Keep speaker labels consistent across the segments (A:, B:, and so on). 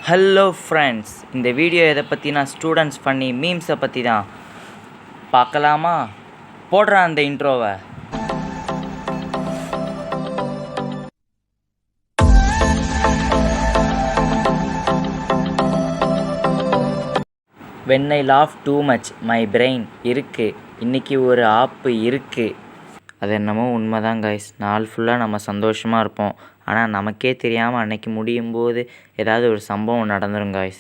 A: Hello friends, இந்த video எதை பற்றினா ஸ்டூடெண்ட்ஸ் பண்ணி மீம்ஸை பற்றி தான். பார்க்கலாமா? போடுறான் அந்த இன்ட்ரோவை. when I laugh too much my brain இருக்குது. இன்றைக்கி ஒரு ஆப்பு இருக்குது. அது என்னமோ உண்மைதான் கைஸ். நாள் ஃபுல்லாக நம்ம சந்தோஷமாக இருப்போம், ஆனால் நமக்கே தெரியாமல் அன்னைக்கு முடியும் போது ஏதாவது ஒரு சம்பவம் நடந்துடும் guys.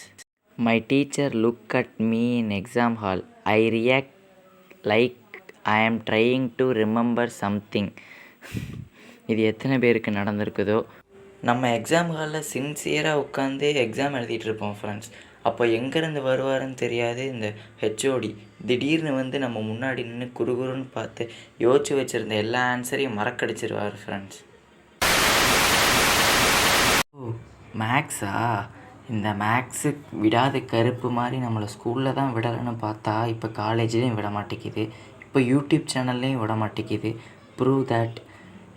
A: My teacher look at me in exam hall. I react like I ஆம் ட்ரையிங் டு ரிமெம்பர் சம்திங். இது எத்தனை பேருக்கு நடந்திருக்குதோ. நம்ம எக்ஸாம் ஹாலில் சின்சியராக உட்காந்து எக்ஸாம் எழுதிட்டு இருப்போம் ஃப்ரெண்ட்ஸ். அப்போ எங்கேருந்து வருவாருன்னு தெரியாது இந்த ஹெச்ஓடி. திடீர்னு வந்து நம்ம முன்னாடி நின்று குறுகுறுன்னு பார்த்து யோசிச்சு வச்சுருந்த எல்லா ஆன்சரையும் மறக்கடிச்சிருவார் ஃப்ரெண்ட்ஸ். ஓ, மேக்ஸா? இந்த மேக்ஸு விடாத கருப்பு மாதிரி நம்மளை ஸ்கூலில் தான் விடலைன்னு பார்த்தா இப்போ காலேஜ்லேயும் விட மாட்டேங்குது, இப்போ யூடியூப் சேனல்லையும் விட மாட்டேங்குது. Prove that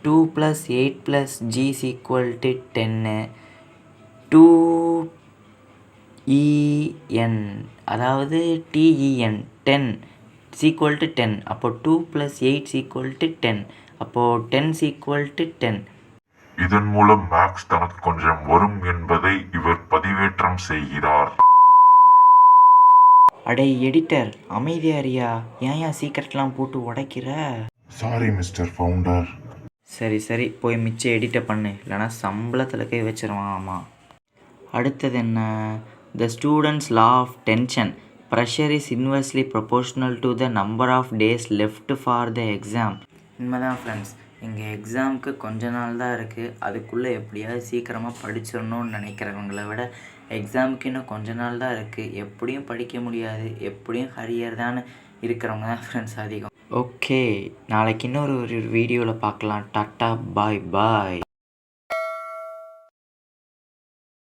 A: 2 + 8 + g = 10. 2en அதாவது TEN 10 = 10. அப்போ 2 + 8 = 10. அப்போது 10 = 10.
B: இதன் மூலம் மேக்ஸ் தனக்கு கொஞ்சம் வரும் என்பதை இவர் பதிவேற்றம் செய்கிறார்.
A: அடே எடிட்டர், அமைதியாரியா? ஏன் சீக்கிரட்லாம் போட்டு உடைக்கிற?
B: Sorry mister founder.
A: சரி போய் மிச்சம் எடிட்டை பண்ணு, இல்லைனா சம்பளத்தில் கை வச்சிருவான். ஆமாம். அடுத்தது என்ன? The students law of tension. Pressure is inversely proportional to the number of days left for the exam. உண்மைதான் ஃப்ரெண்ட்ஸ். எங்கள் எக்ஸாமுக்கு கொஞ்ச நாள் தான் இருக்குது. அதுக்குள்ளே எப்படியாவது சீக்கிரமாக படிச்சிடணும்னு நினைக்கிறவங்கள விட எக்ஸாமுக்கு இன்னும் கொஞ்ச நாள் தான் இருக்குது, எப்படியும் படிக்க முடியாது, எப்படியும் ஹரியர் தான் இருக்கிறவங்க தான் ஃப்ரெண்ட்ஸ் அதிகம். ஓகே, நாளைக்கு இன்னொரு வீடியோவில் பார்க்கலாம். டாட்டா, பாய் பாய்.